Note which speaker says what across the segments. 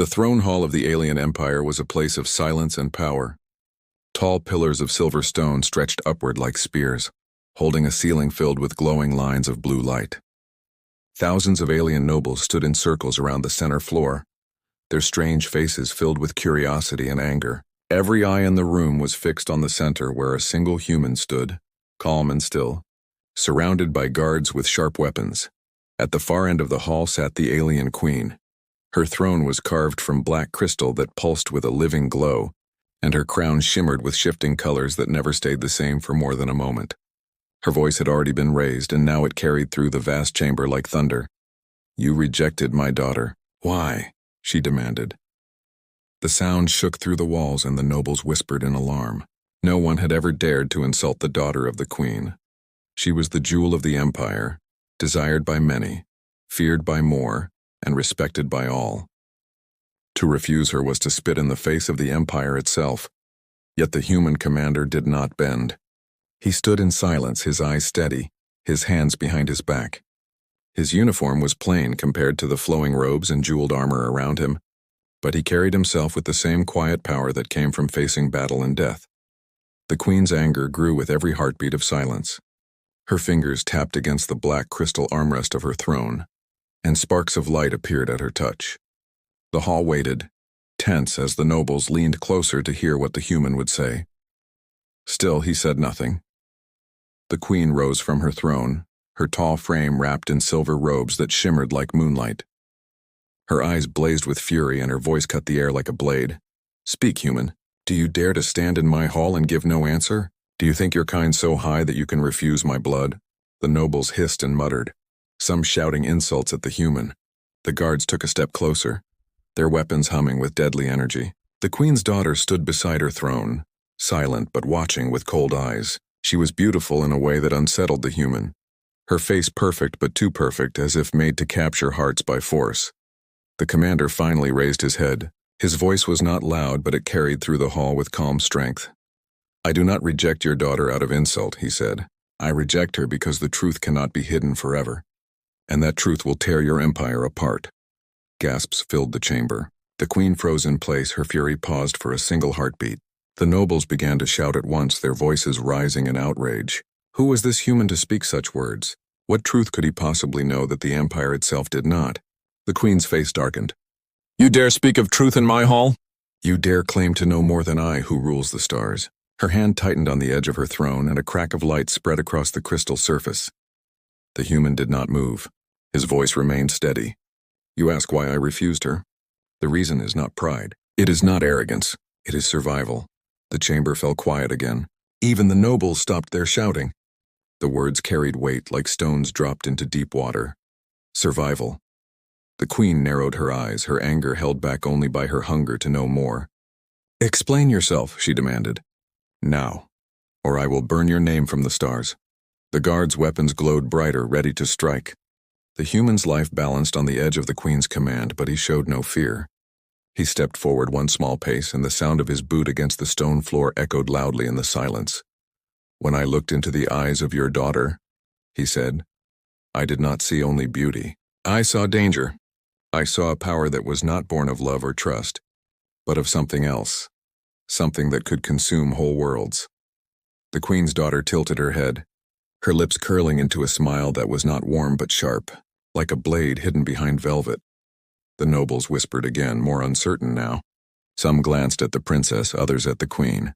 Speaker 1: The throne hall of the alien empire was a place of silence and power. Tall pillars of silver stone stretched upward like spears, holding a ceiling filled with glowing lines of blue light. Thousands of alien nobles stood in circles around the center floor, their strange faces filled with curiosity and anger. Every eye in the room was fixed on the center where a single human stood, calm and still, surrounded by guards with sharp weapons. At the far end of the hall sat the alien queen. Her throne was carved from black crystal that pulsed with a living glow, and her crown shimmered with shifting colors that never stayed the same for more than a moment. Her voice had already been raised, and now it carried through the vast chamber like thunder. "You rejected my daughter. Why?" she demanded. The sound shook through the walls, and the nobles whispered in alarm. No one had ever dared to insult the daughter of the queen. She was the jewel of the empire, desired by many, feared by more, and respected by all. To refuse her was to spit in the face of the empire itself. Yet the human commander did not bend. He stood in silence, his eyes steady, his hands behind his back. His uniform was plain compared to the flowing robes and jeweled armor around him, but he carried himself with the same quiet power that came from facing battle and death. The queen's anger grew with every heartbeat of silence. Her fingers tapped against the black crystal armrest of her throne, and sparks of light appeared at her touch. The hall waited, tense as the nobles leaned closer to hear what the human would say. Still, he said nothing. The queen rose from her throne, her tall frame wrapped in silver robes that shimmered like moonlight. Her eyes blazed with fury, and her voice cut the air like a blade. "Speak, human. Do you dare to stand in my hall and give no answer? Do you think your kind so high that you can refuse my blood?" The nobles hissed and muttered, some shouting insults at the human. The guards took a step closer, their weapons humming with deadly energy. The queen's daughter stood beside her throne, silent but watching with cold eyes. She was beautiful in a way that unsettled the human, her face perfect but too perfect, as if made to capture hearts by force. The commander finally raised his head. His voice was not loud, but it carried through the hall with calm strength. "I do not reject your daughter out of insult," he said. "I reject her because the truth cannot be hidden forever, and that truth will tear your empire apart." Gasps filled the chamber. The queen froze in place, her fury paused for a single heartbeat. The nobles began to shout at once, their voices rising in outrage. Who was this human to speak such words? What truth could he possibly know that the empire itself did not? The queen's face darkened. "You dare speak of truth in my hall? You dare claim to know more than I, who rules the stars." Her hand tightened on the edge of her throne, and a crack of light spread across the crystal surface. The human did not move. His voice remained steady. "You ask why I refused her? The reason is not pride. It is not arrogance. It is survival." The chamber fell quiet again. Even the nobles stopped their shouting. The words carried weight like stones dropped into deep water. Survival. The queen narrowed her eyes, her anger held back only by her hunger to know more. "Explain yourself," she demanded. "Now, or I will burn your name from the stars." The guards' weapons glowed brighter, ready to strike. The human's life balanced on the edge of the queen's command, but he showed no fear. He stepped forward one small pace, and the sound of his boot against the stone floor echoed loudly in the silence. "When I looked into the eyes of your daughter," he said, "I did not see only beauty. I saw danger. I saw a power that was not born of love or trust, but of something else, something that could consume whole worlds." The queen's daughter tilted her head, her lips curling into a smile that was not warm but sharp, like a blade hidden behind velvet. The nobles whispered again, more uncertain now. Some glanced at the princess, others at the queen.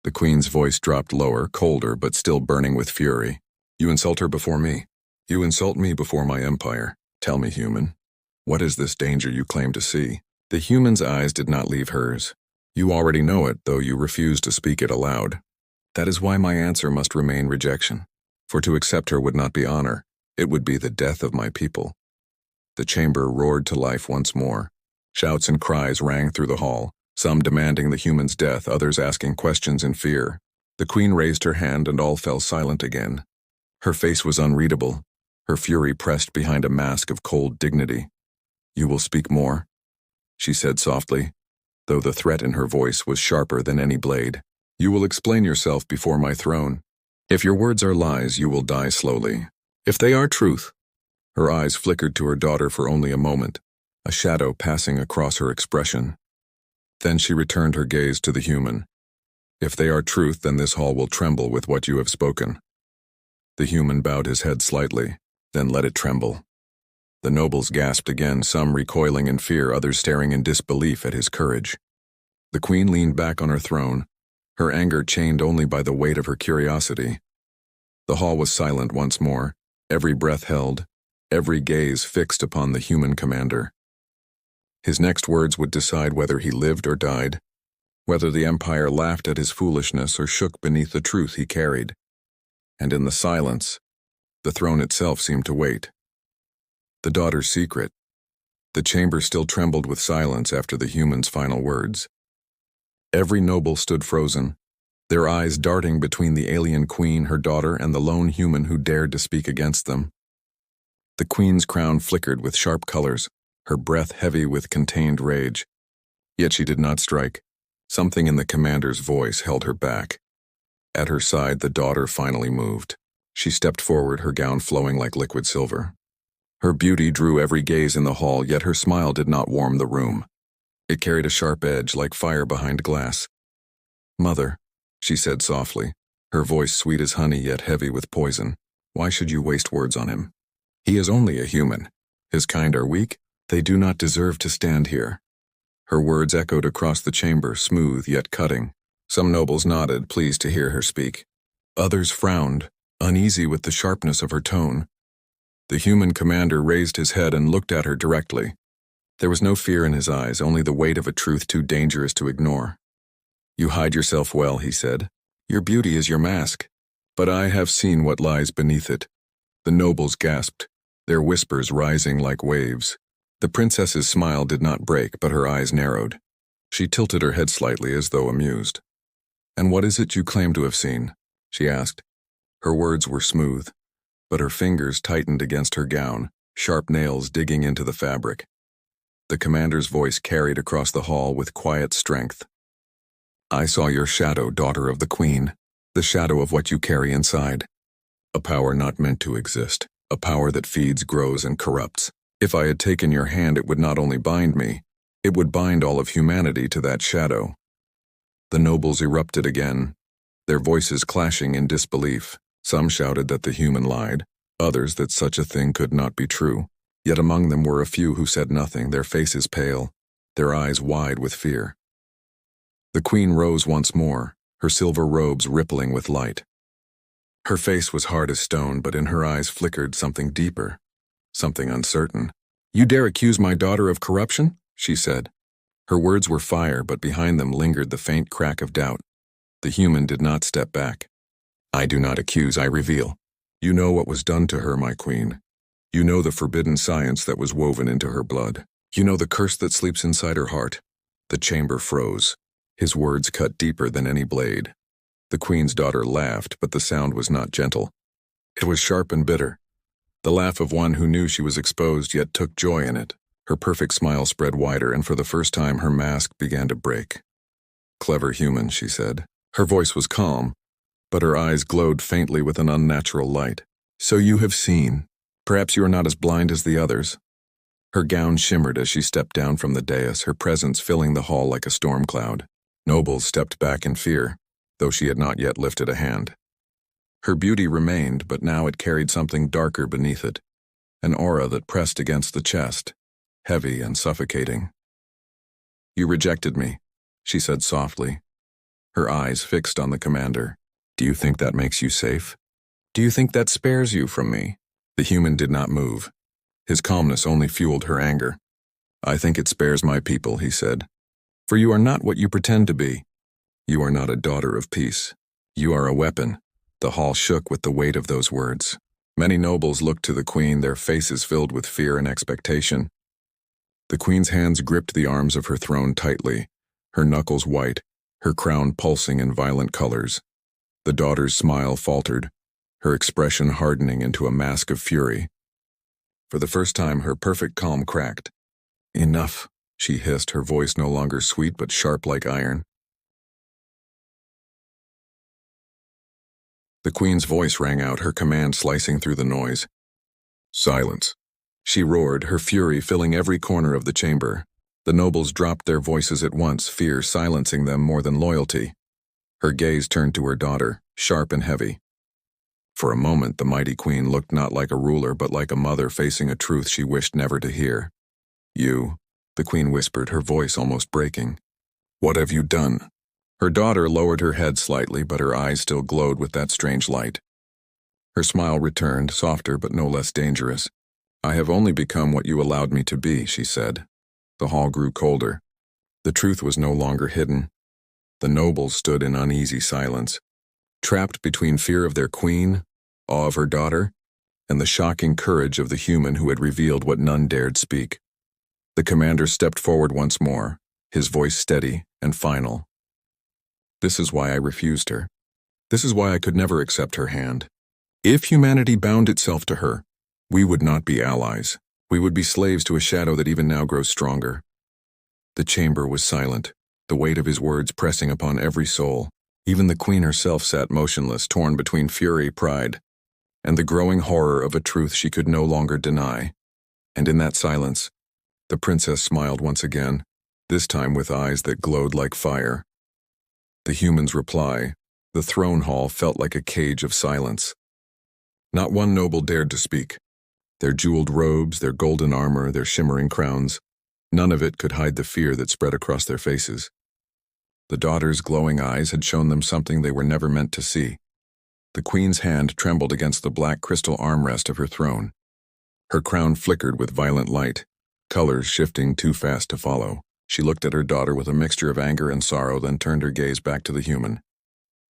Speaker 1: The queen's voice dropped lower, colder, but still burning with fury. "You insult her before me. You insult me before my empire. Tell me, human, what is this danger you claim to see?" The human's eyes did not leave hers. "You already know it, though you refuse to speak it aloud. That is why my answer must remain rejection. For to accept her would not be honor. It would be the death of my people." The chamber roared to life once more. Shouts and cries rang through the hall, some demanding the human's death, others asking questions in fear. The queen raised her hand, and all fell silent again. Her face was unreadable, her fury pressed behind a mask of cold dignity. "You will speak more?" she said softly, though the threat in her voice was sharper than any blade. "You will explain yourself before my throne. If your words are lies, you will die slowly. If they are truth—" Her eyes flickered to her daughter for only a moment, a shadow passing across her expression. Then she returned her gaze to the human. If they are truth, then this hall will tremble with what you have spoken. The human bowed his head slightly, then let it tremble. The nobles gasped again, some recoiling in fear, others staring in disbelief at his courage. The queen leaned back on her throne, her anger chained only by the weight of her curiosity. The hall was silent once more, every breath held, every gaze fixed upon the human commander. His next words would decide whether he lived or died, whether the Empire laughed at his foolishness or shook beneath the truth he carried. And in the silence, the throne itself seemed to wait. The daughter's secret. The chamber still trembled with silence after the human's final words. Every noble stood frozen, their eyes darting between the alien queen, her daughter, and the lone human who dared to speak against them. The queen's crown flickered with sharp colors, her breath heavy with contained rage. Yet she did not strike. Something in the commander's voice held her back. At her side, the daughter finally moved. She stepped forward, her gown flowing like liquid silver. Her beauty drew every gaze in the hall, yet her smile did not warm the room. It carried a sharp edge like fire behind glass. "Mother," she said softly, her voice sweet as honey yet heavy with poison, "why should you waste words on him? He is only a human. His kind are weak. They do not deserve to stand here." Her words echoed across the chamber, smooth yet cutting. Some nobles nodded, pleased to hear her speak. Others frowned, uneasy with the sharpness of her tone. The human commander raised his head and looked at her directly. There was no fear in his eyes, only the weight of a truth too dangerous to ignore. "You hide yourself well," he said. "Your beauty is your mask. But I have seen what lies beneath it." The nobles gasped, their whispers rising like waves. The princess's smile did not break, but her eyes narrowed. She tilted her head slightly as though amused. "And what is it you claim to have seen?" she asked. Her words were smooth, but her fingers tightened against her gown, sharp nails digging into the fabric. The commander's voice carried across the hall with quiet strength. "I saw your shadow, daughter of the queen, the shadow of what you carry inside. A power not meant to exist, a power that feeds, grows, and corrupts. If I had taken your hand, it would not only bind me, it would bind all of humanity to that shadow." The nobles erupted again, their voices clashing in disbelief. Some shouted that the human lied, others that such a thing could not be true. Yet among them were a few who said nothing, their faces pale, their eyes wide with fear. The queen rose once more, her silver robes rippling with light. Her face was hard as stone, but in her eyes flickered something deeper, something uncertain. "You dare accuse my daughter of corruption?" she said. Her words were fire, but behind them lingered the faint crack of doubt. The human did not step back. "I do not accuse, I reveal. You know what was done to her, my queen. You know the forbidden science that was woven into her blood. You know the curse that sleeps inside her heart." The chamber froze. His words cut deeper than any blade. The queen's daughter laughed, but the sound was not gentle. It was sharp and bitter. The laugh of one who knew she was exposed yet took joy in it. Her perfect smile spread wider, and for the first time her mask began to break. "Clever human," she said. Her voice was calm, but her eyes glowed faintly with an unnatural light. "So you have seen. Perhaps you are not as blind as the others." Her gown shimmered as she stepped down from the dais, her presence filling the hall like a storm cloud. Nobles stepped back in fear, though she had not yet lifted a hand. Her beauty remained, but now it carried something darker beneath it, an aura that pressed against the chest, heavy and suffocating. "You rejected me," she said softly, her eyes fixed on the commander. "Do you think that makes you safe? Do you think that spares you from me?" The human did not move. His calmness only fueled her anger. "I think it spares my people," he said. "For you are not what you pretend to be. You are not a daughter of peace. You are a weapon." The hall shook with the weight of those words. Many nobles looked to the queen, their faces filled with fear and expectation. The queen's hands gripped the arms of her throne tightly, her knuckles white, her crown pulsing in violent colors. The daughter's smile faltered, her expression hardening into a mask of fury. For the first time, her perfect calm cracked. "Enough," she hissed, her voice no longer sweet but sharp like iron. The queen's voice rang out, her command slicing through the noise. "Silence." She roared, her fury filling every corner of the chamber. The nobles dropped their voices at once, fear silencing them more than loyalty. Her gaze turned to her daughter, sharp and heavy. For a moment, the mighty queen looked not like a ruler but like a mother facing a truth she wished never to hear. "You," the queen whispered, her voice almost breaking. "What have you done?" Her daughter lowered her head slightly, but her eyes still glowed with that strange light. Her smile returned, softer but no less dangerous. "I have only become what you allowed me to be," she said. The hall grew colder. The truth was no longer hidden. The nobles stood in uneasy silence, trapped between fear of their queen, awe of her daughter, and the shocking courage of the human who had revealed what none dared speak. The commander stepped forward once more, his voice steady and final. "This is why I refused her. This is why I could never accept her hand. If humanity bound itself to her, we would not be allies. We would be slaves to a shadow that even now grows stronger." The chamber was silent, the weight of his words pressing upon every soul. Even the queen herself sat motionless, torn between fury, pride, and the growing horror of a truth she could no longer deny. And in that silence, the princess smiled once again, this time with eyes that glowed like fire. The human's reply, the throne hall felt like a cage of silence. Not one noble dared to speak. Their jeweled robes, their golden armor, their shimmering crowns, none of it could hide the fear that spread across their faces. The daughter's glowing eyes had shown them something they were never meant to see. The queen's hand trembled against the black crystal armrest of her throne. Her crown flickered with violent light, colors shifting too fast to follow. She looked at her daughter with a mixture of anger and sorrow, then turned her gaze back to the human.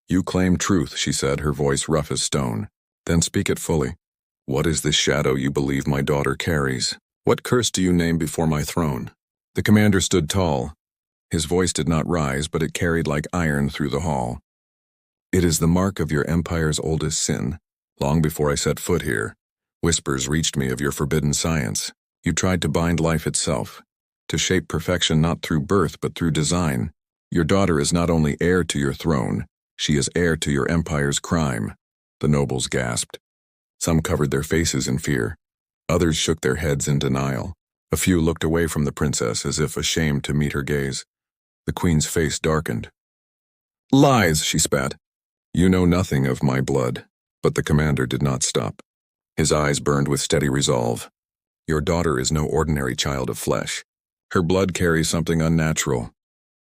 Speaker 1: "You claim truth," she said, her voice rough as stone. "Then speak it fully. What is this shadow you believe my daughter carries? What curse do you name before my throne?" The commander stood tall. His voice did not rise, but it carried like iron through the hall. "It is the mark of your empire's oldest sin. Long before I set foot here, whispers reached me of your forbidden science. You tried to bind life itself, to shape perfection not through birth but through design. Your daughter is not only heir to your throne, she is heir to your empire's crime." The nobles gasped. Some covered their faces in fear. Others shook their heads in denial. A few looked away from the princess as if ashamed to meet her gaze. The queen's face darkened. "Lies," she spat. "You know nothing of my blood." But the commander did not stop. His eyes burned with steady resolve. "Your daughter is no ordinary child of flesh. Her blood carries something unnatural,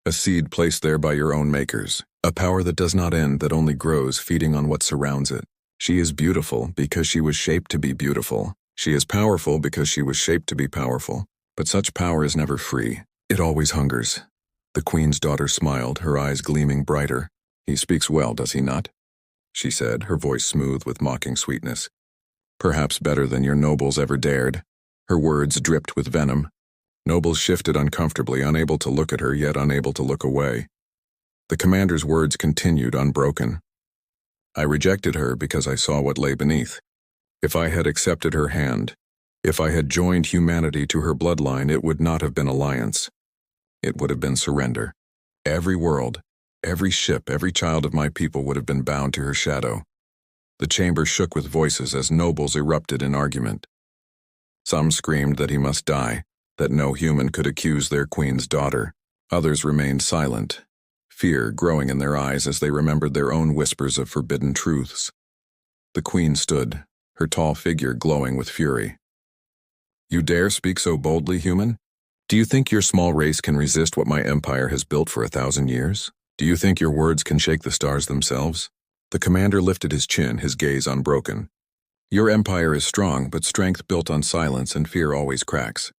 Speaker 1: a seed placed there by your own makers, a power that does not end, that only grows, feeding on what surrounds it. She is beautiful because she was shaped to be beautiful. She is powerful because she was shaped to be powerful. But such power is never free. It always hungers." The queen's daughter smiled, her eyes gleaming brighter. "He speaks well, does he not?" she said, her voice smooth with mocking sweetness. "Perhaps better than your nobles ever dared." Her words dripped with venom. Nobles shifted uncomfortably, unable to look at her, yet unable to look away. The commander's words continued, unbroken. "I rejected her because I saw what lay beneath. If I had accepted her hand, if I had joined humanity to her bloodline, it would not have been alliance. It would have been surrender. Every world, every ship, every child of my people would have been bound to her shadow." The chamber shook with voices as nobles erupted in argument. Some screamed that he must die, that no human could accuse their queen's daughter. Others remained silent, fear growing in their eyes as they remembered their own whispers of forbidden truths. The queen stood, her tall figure glowing with fury. "You dare speak so boldly, human? Do you think your small race can resist what my empire has built for 1,000 years? Do you think your words can shake the stars themselves?" The commander lifted his chin, his gaze unbroken. "Your empire is strong, but strength built on silence and fear always cracks.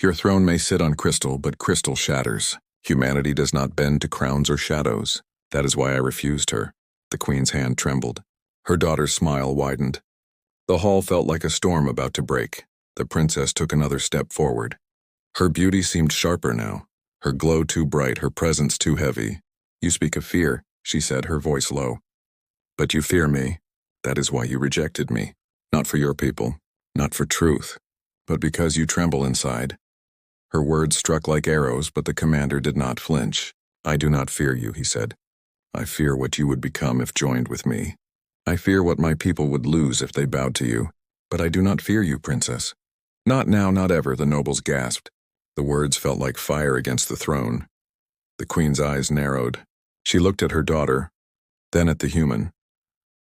Speaker 1: Your throne may sit on crystal, but crystal shatters. Humanity does not bend to crowns or shadows. That is why I refused her." The queen's hand trembled. Her daughter's smile widened. The hall felt like a storm about to break. The princess took another step forward. Her beauty seemed sharper now, her glow too bright, her presence too heavy. "You speak of fear," she said, her voice low. "But you fear me. That is why you rejected me. Not for your people, not for truth, but because you tremble inside." Her words struck like arrows, but the commander did not flinch. "I do not fear you," he said. "I fear what you would become if joined with me. I fear what my people would lose if they bowed to you. But I do not fear you, princess. Not now, not ever, the nobles gasped. The words felt like fire against the throne. The queen's eyes narrowed. She looked at her daughter, then at the human,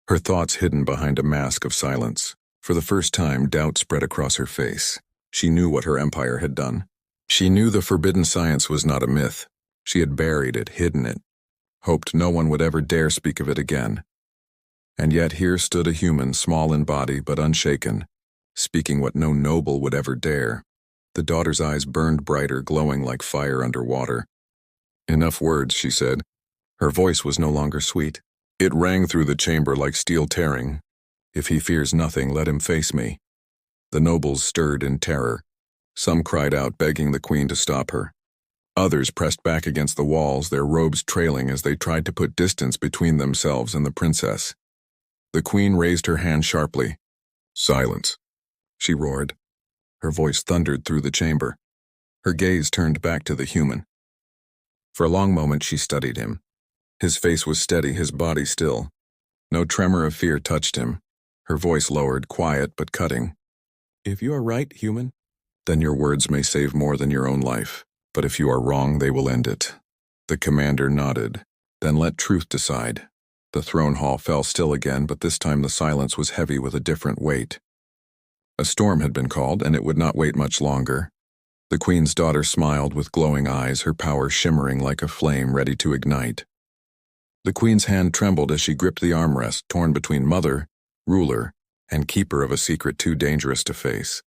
Speaker 1: her thoughts hidden behind a mask of silence. For the first time, doubt spread across her face. She knew what her empire had done. She knew the forbidden science was not a myth. She had buried it, hidden it, hoped no one would ever dare speak of it again. And yet here stood a human, small in body but unshaken, speaking what no noble would ever dare. The daughter's eyes burned brighter, glowing like fire under water. "Enough words," she said. Her voice was no longer sweet. It rang through the chamber like steel tearing. "If he fears nothing, let him face me." The nobles stirred in terror. Some cried out, begging the queen to stop her. Others pressed back against the walls, their robes trailing as they tried to put distance between themselves and the princess. The queen raised her hand sharply. "Silence," she roared. Her voice thundered through the chamber. Her gaze turned back to the human. For a long moment she studied him. His face was steady, his body still. No tremor of fear touched him. Her voice lowered, quiet but cutting. "If you are right, human, then your words may save more than your own life. But if you are wrong, they will end it." The commander nodded. "Then let truth decide." The throne hall fell still again, but this time the silence was heavy with a different weight. A storm had been called, and it would not wait much longer. The queen's daughter smiled with glowing eyes, her power shimmering like a flame ready to ignite. The queen's hand trembled as she gripped the armrest, torn between mother, ruler, and keeper of a secret too dangerous to face.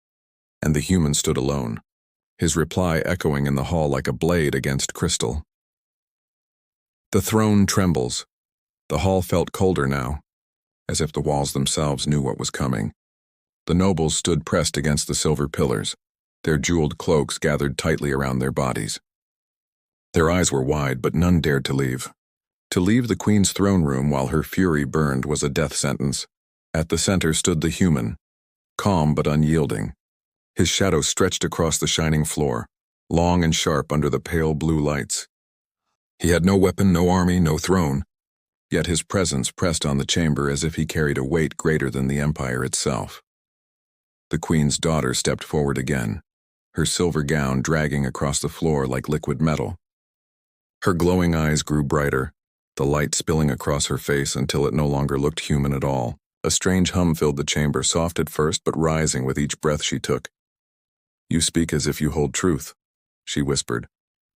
Speaker 1: And the human stood alone, his reply echoing in the hall like a blade against crystal. The throne trembles. The hall felt colder now, as if the walls themselves knew what was coming. The nobles stood pressed against the silver pillars, their jeweled cloaks gathered tightly around their bodies. Their eyes were wide, but none dared to leave. To leave the queen's throne room while her fury burned was a death sentence. At the center stood the human, calm but unyielding. His shadow stretched across the shining floor, long and sharp under the pale blue lights. He had no weapon, no army, no throne, yet his presence pressed on the chamber as if he carried a weight greater than the empire itself. The queen's daughter stepped forward again, her silver gown dragging across the floor like liquid metal. Her glowing eyes grew brighter, the light spilling across her face until it no longer looked human at all. A strange hum filled the chamber, soft at first but rising with each breath she took. "You speak as if you hold truth," she whispered,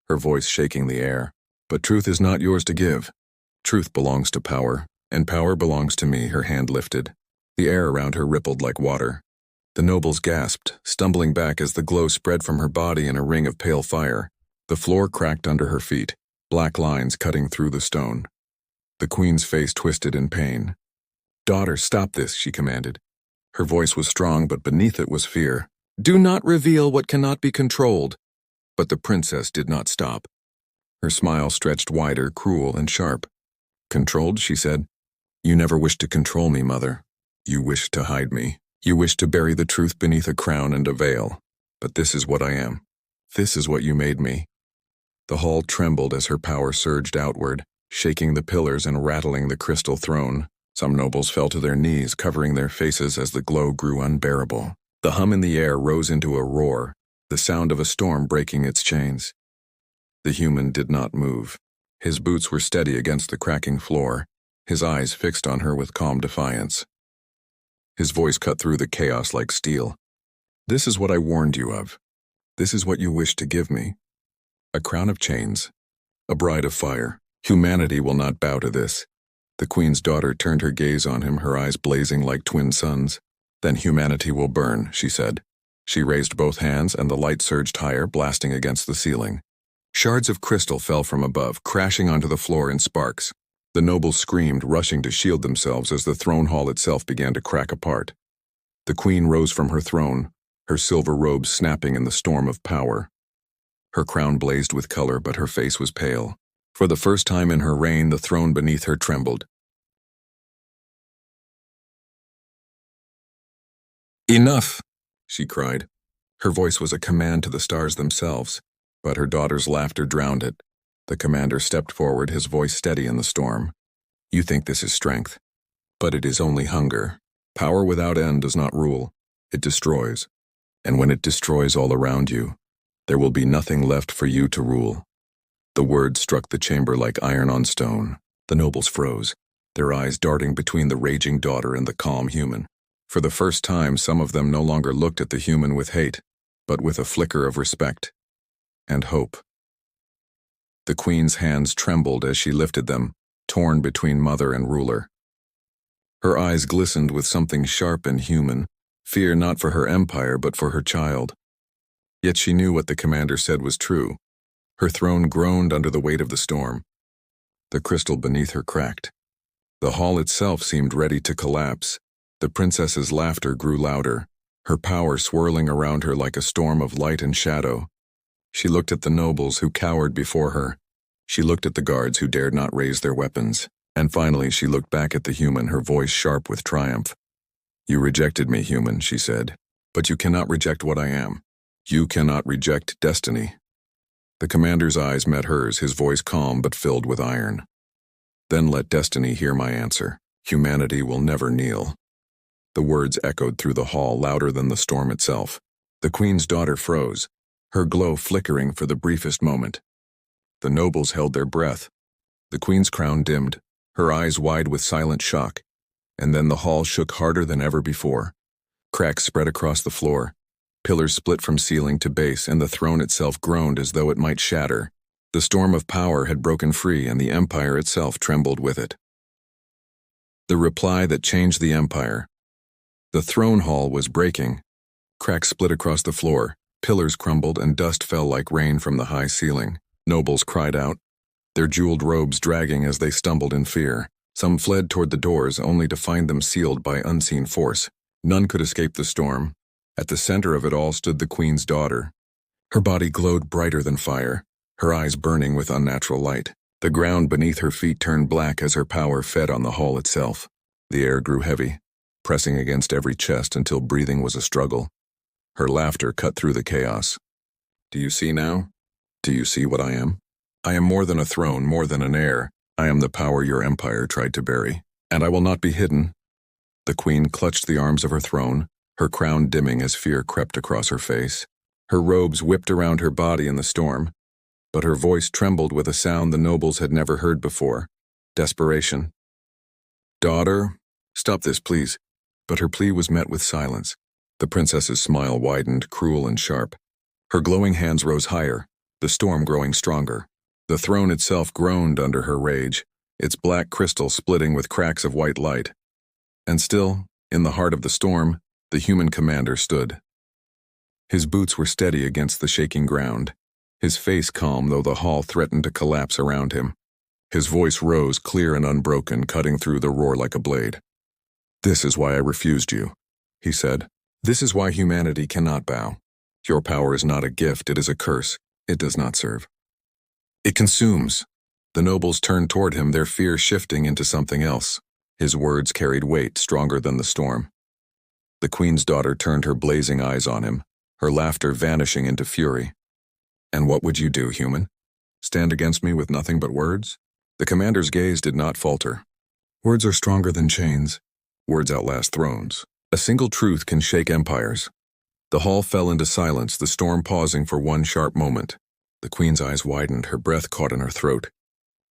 Speaker 1: her voice shaking the air. "But truth is not yours to give. Truth belongs to power, and power belongs to me." Her hand lifted. The air around her rippled like water. The nobles gasped, stumbling back as the glow spread from her body in a ring of pale fire. The floor cracked under her feet, black lines cutting through the stone. The queen's face twisted in pain. "Daughter, stop this," she commanded. Her voice was strong, but beneath it was fear. "Do not reveal what cannot be controlled." But the princess did not stop. Her smile stretched wider, cruel and sharp. "Controlled?" she said. "You never wished to control me, mother. You wished to hide me. You wished to bury the truth beneath a crown and a veil. But this is what I am. This is what you made me." The hall trembled as her power surged outward, shaking the pillars and rattling the crystal throne. Some nobles fell to their knees, covering their faces as the glow grew unbearable. The hum in the air rose into a roar, the sound of a storm breaking its chains. The human did not move. His boots were steady against the cracking floor, his eyes fixed on her with calm defiance. His voice cut through the chaos like steel. "This is what I warned you of. This is what you wished to give me. A crown of chains, a bride of fire. Humanity will not bow to this." The queen's daughter turned her gaze on him, her eyes blazing like twin suns. "Then humanity will burn," she said. She raised both hands and the light surged higher, blasting against the ceiling. Shards of crystal fell from above, crashing onto the floor in sparks. The nobles screamed, rushing to shield themselves as the throne hall itself began to crack apart. The queen rose from her throne, her silver robes snapping in the storm of power. Her crown blazed with color, but her face was pale. For the first time in her reign, the throne beneath her trembled. "Enough!" she cried. Her voice was a command to the stars themselves, but her daughter's laughter drowned it. The commander stepped forward, his voice steady in the storm. "You think this is strength, but it is only hunger. Power without end does not rule. It destroys. And when it destroys all around you, there will be nothing left for you to rule. The words struck the chamber like iron on stone. The nobles froze, their eyes darting between the raging daughter and the calm human. For the first time, some of them no longer looked at the human with hate, but with a flicker of respect and hope. The queen's hands trembled as she lifted them, torn between mother and ruler. Her eyes glistened with something sharp and human, fear not for her empire but for her child. Yet she knew what the commander said was true. Her throne groaned under the weight of the storm. The crystal beneath her cracked. The hall itself seemed ready to collapse. The princess's laughter grew louder, her power swirling around her like a storm of light and shadow. She looked at the nobles who cowered before her. She looked at the guards who dared not raise their weapons. And finally she looked back at the human, her voice sharp with triumph. "You rejected me, human," she said, "but you cannot reject what I am. You cannot reject destiny." The commander's eyes met hers, his voice calm but filled with iron. "Then let destiny hear my answer. Humanity will never kneel." The words echoed through the hall louder than the storm itself. The queen's daughter froze, her glow flickering for the briefest moment. The nobles held their breath. The queen's crown dimmed, her eyes wide with silent shock, and then the hall shook harder than ever before. Cracks spread across the floor. Pillars split from ceiling to base, and the throne itself groaned as though it might shatter. The storm of power had broken free, and the empire itself trembled with it. The reply that changed the empire. The throne hall was breaking. Cracks split across the floor, pillars crumbled, and dust fell like rain from the high ceiling. Nobles cried out, their jeweled robes dragging as they stumbled in fear. Some fled toward the doors, only to find them sealed by unseen force. None could escape the storm. At the center of it all stood the queen's daughter. Her body glowed brighter than fire, her eyes burning with unnatural light. The ground beneath her feet turned black as her power fed on the hall itself. The air grew heavy, pressing against every chest until breathing was a struggle. Her laughter cut through the chaos. "Do you see now? Do you see what I am? I am more than a throne, more than an heir. I am the power your empire tried to bury, and I will not be hidden." The queen clutched the arms of her throne, her crown dimming as fear crept across her face. Her robes whipped around her body in the storm, but her voice trembled with a sound the nobles had never heard before. Desperation. "Daughter, stop this, please." But her plea was met with silence. The princess's smile widened, cruel and sharp. Her glowing hands rose higher, the storm growing stronger. The throne itself groaned under her rage, its black crystal splitting with cracks of white light. And still, in the heart of the storm, the human commander stood. His boots were steady against the shaking ground, his face calm though the hall threatened to collapse around him. His voice rose clear and unbroken, cutting through the roar like a blade. "This is why I refused you," he said. "This is why humanity cannot bow. Your power is not a gift, it is a curse. It does not serve. It consumes." The nobles turned toward him, their fear shifting into something else. His words carried weight stronger than the storm. The queen's daughter turned her blazing eyes on him, her laughter vanishing into fury. "And what would you do, human? Stand against me with nothing but words?" The commander's gaze did not falter. "Words are stronger than chains. Words outlast thrones. A single truth can shake empires." The hall fell into silence, the storm pausing for one sharp moment. The queen's eyes widened, her breath caught in her throat.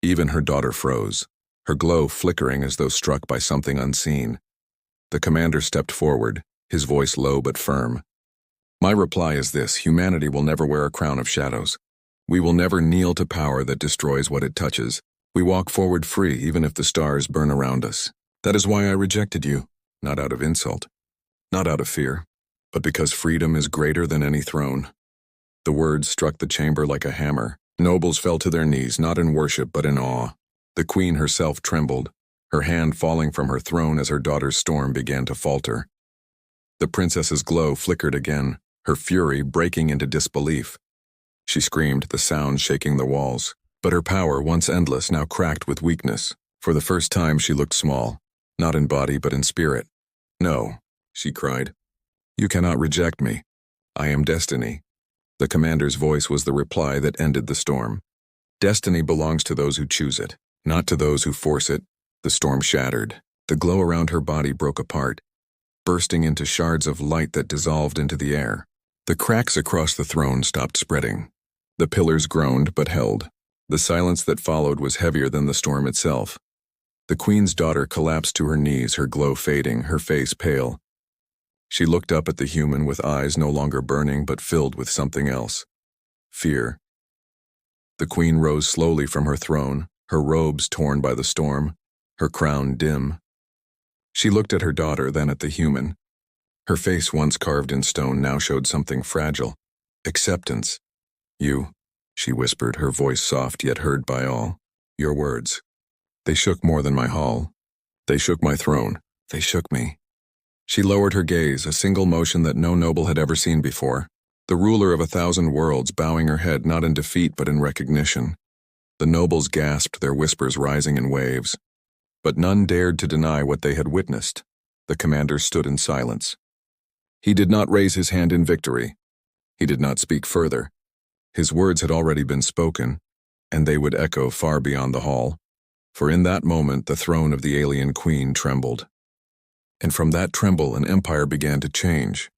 Speaker 1: Even her daughter froze, her glow flickering as though struck by something unseen. The commander stepped forward, his voice low but firm. "My reply is this: humanity will never wear a crown of shadows. We will never kneel to power that destroys what it touches. We walk forward free, even if the stars burn around us. That is why I rejected you, not out of insult, not out of fear, but because freedom is greater than any throne." The words struck the chamber like a hammer. Nobles fell to their knees, not in worship but in awe. The queen herself trembled, her hand falling from her throne as her daughter's storm began to falter. The princess's glow flickered again, her fury breaking into disbelief. She screamed, the sound shaking the walls. But her power, once endless, now cracked with weakness. For the first time she looked small, not in body but in spirit. "No," she cried. "You cannot reject me. I am destiny." The commander's voice was the reply that ended the storm. Destiny belongs to those who choose it, not to those who force it. The storm shattered. The glow around her body broke apart, bursting into shards of light that dissolved into the air. The cracks across the throne stopped spreading. The pillars groaned but held. The silence that followed was heavier than the storm itself. The queen's daughter collapsed to her knees, her glow fading, her face pale. She looked up at the human with eyes no longer burning but filled with something else. Fear. The queen rose slowly from her throne, her robes torn by the storm, her crown dim. She looked at her daughter, then at the human. Her face, once carved in stone, now showed something fragile. Acceptance. You, she whispered, her voice soft yet heard by all. Your words. They shook more than my hall. They shook my throne. They shook me. She lowered her gaze, a single motion that no noble had ever seen before. The ruler of 1,000 worlds, bowing her head not in defeat but in recognition. The nobles gasped, their whispers rising in waves. But none dared to deny what they had witnessed. The commander stood in silence. He did not raise his hand in victory. He did not speak further. His words had already been spoken, and they would echo far beyond the hall. For in that moment the throne of the alien queen trembled. And from that tremble an empire began to change.